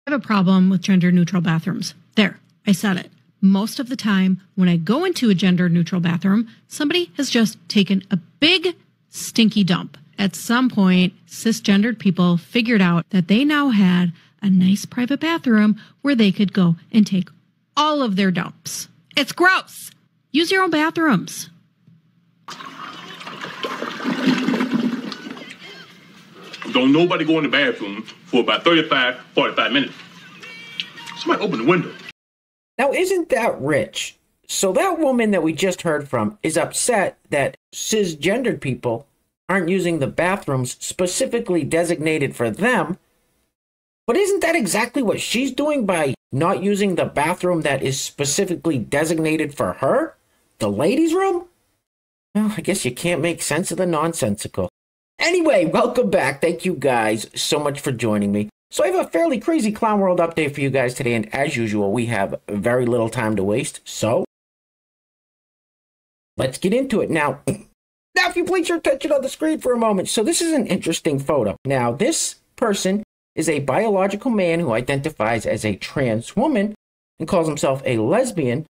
I have a problem with gender-neutral bathrooms. There, I said it. Most of the time, when I go into a gender-neutral bathroom, somebody has just taken a big, stinky dump. At some point, cisgendered people figured out that they now had a nice private bathroom where they could go and take all of their dumps. It's gross. Use your own bathrooms. Don't nobody go in the bathroom for about 45 minutes. Somebody open the window. Now, isn't that rich? So that woman that we just heard from is upset that cisgendered people aren't using the bathrooms specifically designated for them. But isn't that exactly what she's doing by not using the bathroom that is specifically designated for her? The ladies' room? Well, I guess you can't make sense of the nonsensical. Anyway, welcome back. Thank you guys so much for joining me. So I have a fairly crazy clown world update for you guys today, and as usual, we have very little time to waste, so let's get into it. Now, if you place your attention on the screen for a moment. So this is an interesting photo. Now, this person is a biological man who identifies as a trans woman and calls himself a lesbian,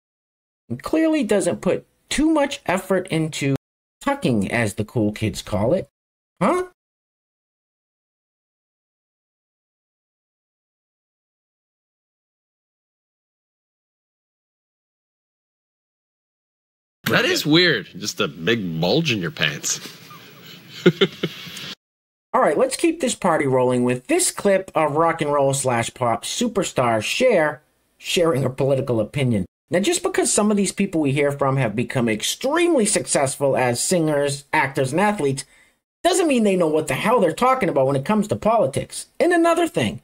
and clearly doesn't put too much effort into tucking, as the cool kids call it. Huh? That is weird. Just a big bulge in your pants. All right, let's keep this party rolling with this clip of rock and roll / pop superstar Cher sharing her political opinion. Now, just because some of these people we hear from have become extremely successful as singers, actors, and athletes, doesn't mean they know what the hell they're talking about when it comes to politics. And another thing,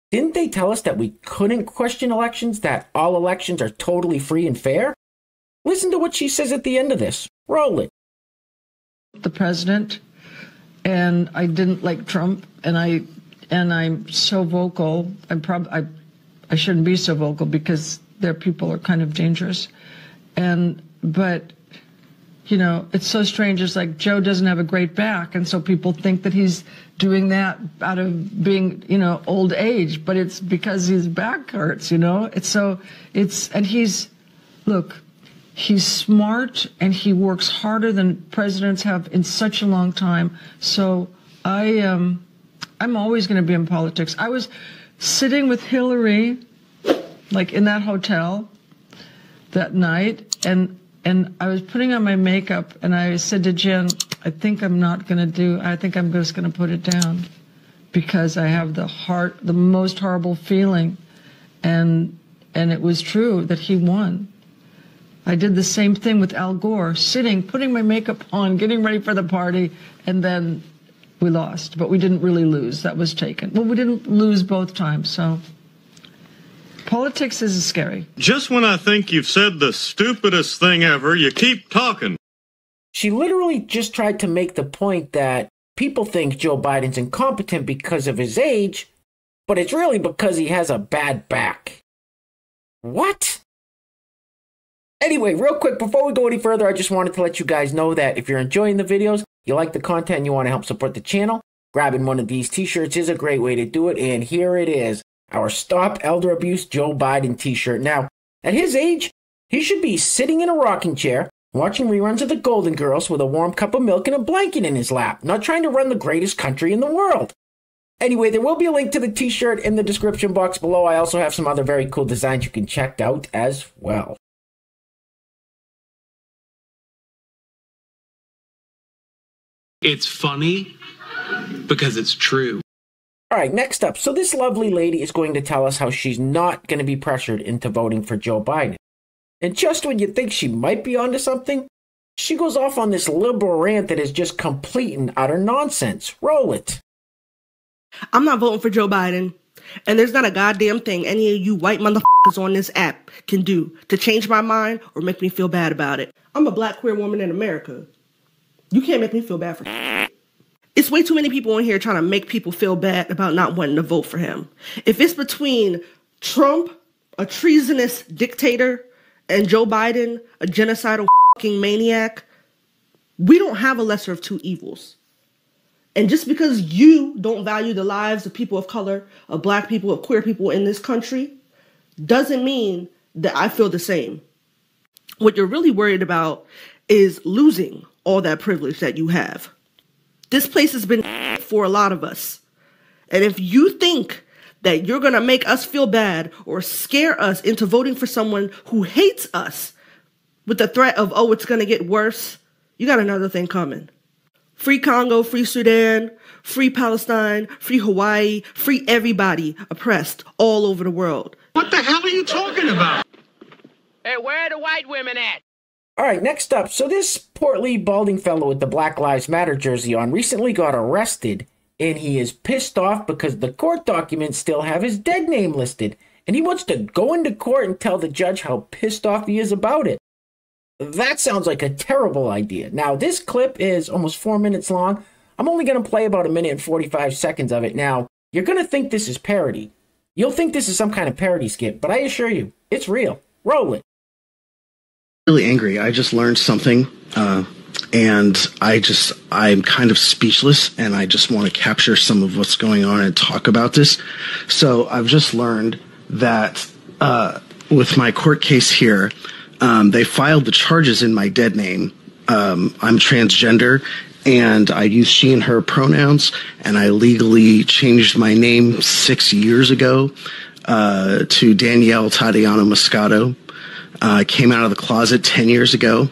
didn't they tell us that we couldn't question elections, that all elections are totally free and fair? Listen to what she says at the end of this. Roll it. The president, and I didn't like Trump, and I'm so vocal. I shouldn't be so vocal because their people are kind of dangerous, but you know, it's so strange. It's like Joe doesn't have a great back, and so people think that he's doing that out of being, you know, old age, but it's because his back hurts, you know. He's smart, and he works harder than presidents have in such a long time. So I'm always going to be in politics. I was sitting with Hillary, like in that hotel that night, and I was putting on my makeup, and I said to Jen, I think I'm just going to put it down because I have the most horrible feeling. And it was true that he won. I did the same thing with Al Gore, sitting, putting my makeup on, getting ready for the party, and then we lost. But we didn't really lose. That was taken. Well, we didn't lose both times, so politics is scary. Just when I think you've said the stupidest thing ever, you keep talking. She literally just tried to make the point that people think Joe Biden's incompetent because of his age, but it's really because he has a bad back. What? Anyway, real quick, before we go any further, I just wanted to let you guys know that if you're enjoying the videos, you like the content, and you want to help support the channel, grabbing one of these t-shirts is a great way to do it, and here it is, our Stop Elder Abuse Joe Biden t-shirt. Now, at his age, he should be sitting in a rocking chair, watching reruns of the Golden Girls with a warm cup of milk and a blanket in his lap, not trying to run the greatest country in the world. Anyway, there will be a link to the t-shirt in the description box below. I also have some other very cool designs you can check out as well. It's funny because it's true. All right, next up. So this lovely lady is going to tell us how she's not going to be pressured into voting for Joe Biden. And just when you think she might be onto something, she goes off on this liberal rant that is just complete and utter nonsense. Roll it. I'm not voting for Joe Biden. And there's not a goddamn thing any of you white motherfuckers on this app can do to change my mind or make me feel bad about it. I'm a black queer woman in America. You can't make me feel bad for It's way too many people in here trying to make people feel bad about not wanting to vote for him. If it's between Trump, a treasonous dictator, and Joe Biden, a genocidal fucking maniac, we don't have a lesser of two evils. And just because you don't value the lives of people of color, of black people, of queer people in this country, doesn't mean that I feel the same. What you're really worried about is losing all that privilege that you have. This place has been for a lot of us. And if you think that you're going to make us feel bad or scare us into voting for someone who hates us with the threat of, oh, it's going to get worse, you got another thing coming. Free Congo, free Sudan, free Palestine, free Hawaii, free everybody oppressed all over the world. What the hell are you talking about? Hey, where are the white women at? All right, next up. So this portly, balding fellow with the Black Lives Matter jersey on recently got arrested, and he is pissed off because the court documents still have his dead name listed, and he wants to go into court and tell the judge how pissed off he is about it. That sounds like a terrible idea. Now, this clip is almost 4 minutes long. I'm only going to play about 1 minute and 45 seconds of it. Now, you're going to think this is parody. You'll think this is some kind of parody skit, but I assure you, it's real. Roll it. Really angry. I just learned something, and I'm kind of speechless, and I just want to capture some of what's going on and talk about this. So I've just learned that with my court case here, they filed the charges in my dead name. I'm transgender, and I use she and her pronouns, and I legally changed my name 6 years ago to Danielle Tatiana Moscato. I came out of the closet 10 years ago.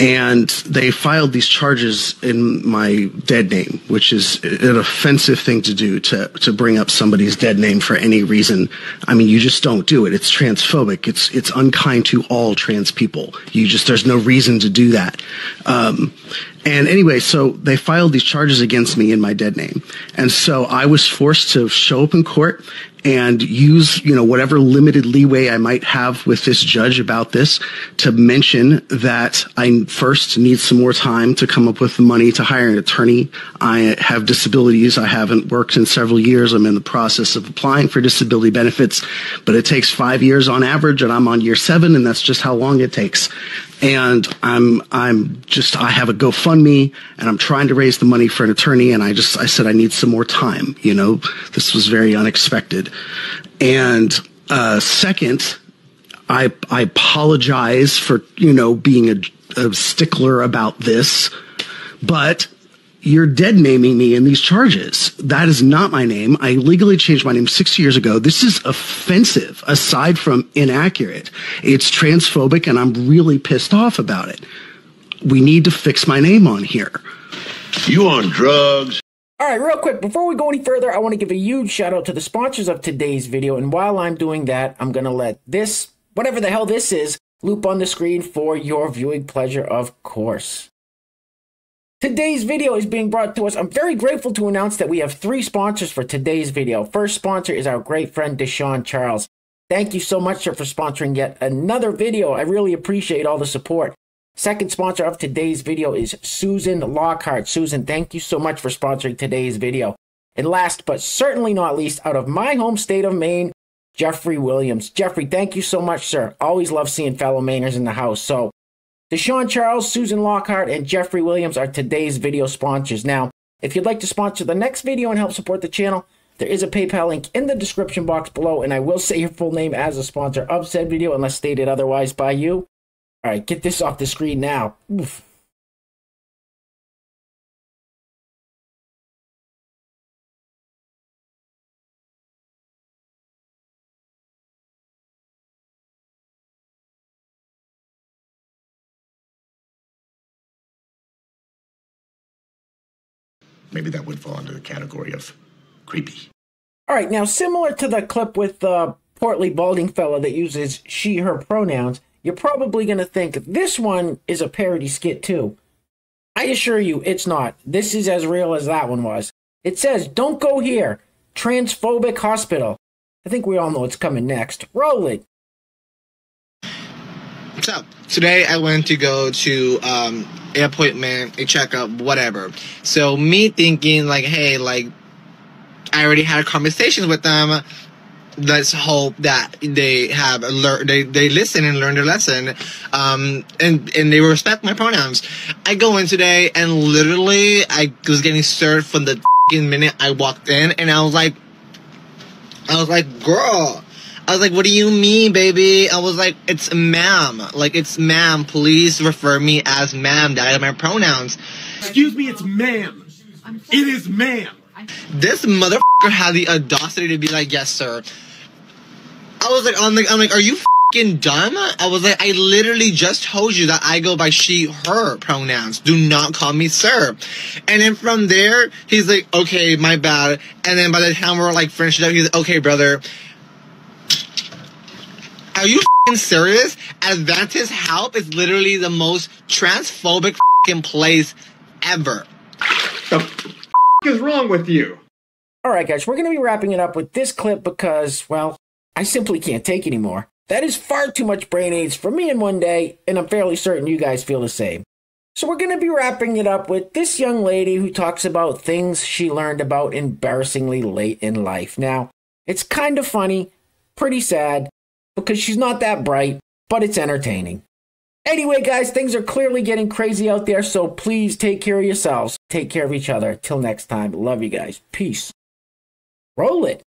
And they filed these charges in my dead name, which is an offensive thing to do, to bring up somebody's dead name for any reason. I mean, you just don't do it. It's transphobic. It's unkind to all trans people. There's no reason to do that. And anyway, so they filed these charges against me in my dead name. And so I was forced to show up in court and use, whatever limited leeway I might have with this judge about this, to mention that I first need some more time to come up with the money to hire an attorney. I have disabilities. I haven't worked in several years. I'm in the process of applying for disability benefits, but it takes 5 years on average, and I'm on year 7, and that's just how long it takes. And I have a GoFundMe, and I'm trying to raise the money for an attorney, and I said I need some more time. This was very unexpected. And second, I apologize for, being a stickler about this, but you're dead naming me in these charges. That is not my name. I legally changed my name 6 years ago. This is offensive, aside from inaccurate. It's transphobic, and I'm really pissed off about it. We need to fix my name on here. You on drugs? All right, real quick, before we go any further, I want to give a huge shout out to the sponsors of today's video. And while I'm doing that, I'm going to let this, whatever the hell this is, loop on the screen for your viewing pleasure, of course. Today's video is being brought to us. I'm very grateful to announce that we have 3 sponsors for today's video. First sponsor is our great friend, Deshaun Charles. Thank you so much, sir, for sponsoring yet another video. I really appreciate all the support. Second sponsor of today's video is Susan Lockhart. Susan, thank you so much for sponsoring today's video. And last but certainly not least, out of my home state of Maine, Jeffrey Williams. Jeffrey, thank you so much, sir. Always love seeing fellow Mainers in the house. So, Deshaun Charles, Susan Lockhart, and Jeffrey Williams are today's video sponsors. Now, if you'd like to sponsor the next video and help support the channel, there is a PayPal link in the description box below, and I will say your full name as a sponsor of said video unless stated otherwise by you. All right, get this off the screen now. Oof. Maybe that would fall under the category of creepy. All right, now similar to the clip with the portly balding fella that uses she, her pronouns, you're probably going to think this one is a parody skit too. I assure you it's not. This is as real as that one was. It says, "Don't go here. Transphobic hospital." I think we all know what's coming next. Roll it. What's up? Today I went to go to an appointment, a checkup, whatever. So me thinking like, hey, like I already had conversations with them. let's hope that they have they listen and learn their lesson, and they respect my pronouns. I go in today and literally I was getting served from the minute I walked in, and I was like, girl. I was like, what do you mean, baby? I was like, it's ma'am. Like, it's ma'am. Please refer me as ma'am. That are my pronouns. Excuse me, it's ma'am. It is ma'am. This motherfucker had the audacity to be like, yes, sir. I was like, I'm like, are you fucking dumb? I was like, I literally just told you that I go by she, her pronouns. Do not call me sir. And then from there, he's like, okay, my bad. And then by the time we're like finished up, he's like, okay, brother. Are you f***ing serious? Advantage Help is literally the most transphobic f***ing place ever. The f*** is wrong with you? Alright guys, we're going to be wrapping it up with this clip because, well, I simply can't take anymore. That is far too much brain aids for me in one day, and I'm fairly certain you guys feel the same. So we're going to be wrapping it up with this young lady who talks about things she learned about embarrassingly late in life. Now, it's kind of funny, pretty sad, because she's not that bright, but it's entertaining. Anyway, guys, things are clearly getting crazy out there, so please take care of yourselves. Take care of each other. Till next time, love you guys. Peace. Roll it.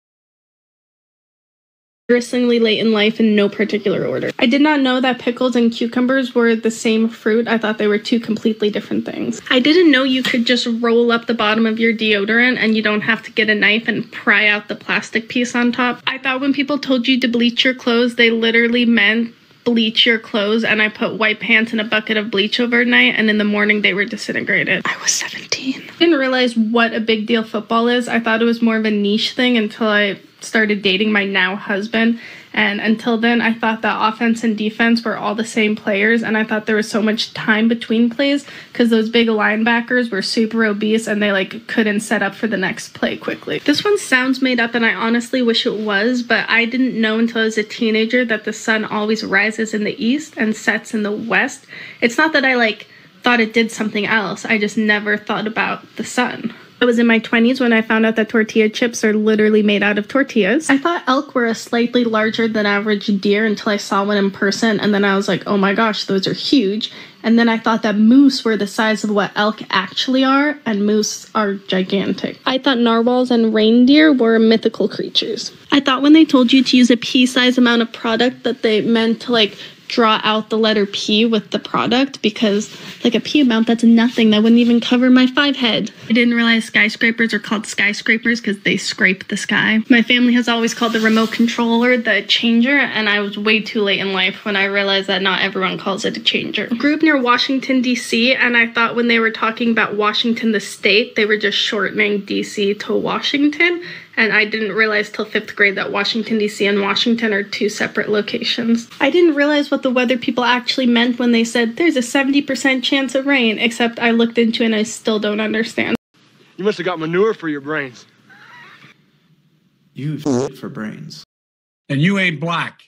Embarrassingly late in life in no particular order. I did not know that pickles and cucumbers were the same fruit. I thought they were two completely different things. I didn't know you could just roll up the bottom of your deodorant and you don't have to get a knife and pry out the plastic piece on top. I thought when people told you to bleach your clothes, they literally meant bleach your clothes, and I put white pants in a bucket of bleach overnight, and in the morning they were disintegrated. I was 17. I didn't realize what a big deal football is. I thought it was more of a niche thing until I started dating my now husband, and until then I thought that offense and defense were all the same players, and I thought there was so much time between plays because those big linebackers were super obese and they like couldn't set up for the next play quickly. This one sounds made up and I honestly wish it was, but I didn't know until I was a teenager that the sun always rises in the east and sets in the west. It's not that I like thought it did something else, I just never thought about the sun. I was in my 20s when I found out that tortilla chips are literally made out of tortillas. I thought elk were a slightly larger than average deer until I saw one in person, and then I was like, oh my gosh, those are huge. And then I thought that moose were the size of what elk actually are, and moose are gigantic. I thought narwhals and reindeer were mythical creatures. I thought when they told you to use a pea-sized amount of product that they meant to like draw out the letter P with the product, because like a P amount, that's nothing. That wouldn't even cover my 5 head. I didn't realize skyscrapers are called skyscrapers because they scrape the sky. My family has always called the remote controller the changer, and I was way too late in life when I realized that not everyone calls it a changer. I grew up near Washington, D.C., and I thought when they were talking about Washington the state, they were just shortening D.C. to Washington. And I didn't realize till 5th grade that Washington, D.C. and Washington are 2 separate locations. I didn't realize what the weather people actually meant when they said, there's a 70% chance of rain, except I looked into it and I still don't understand. You must have got manure for your brains. You for brains. And you ain't black.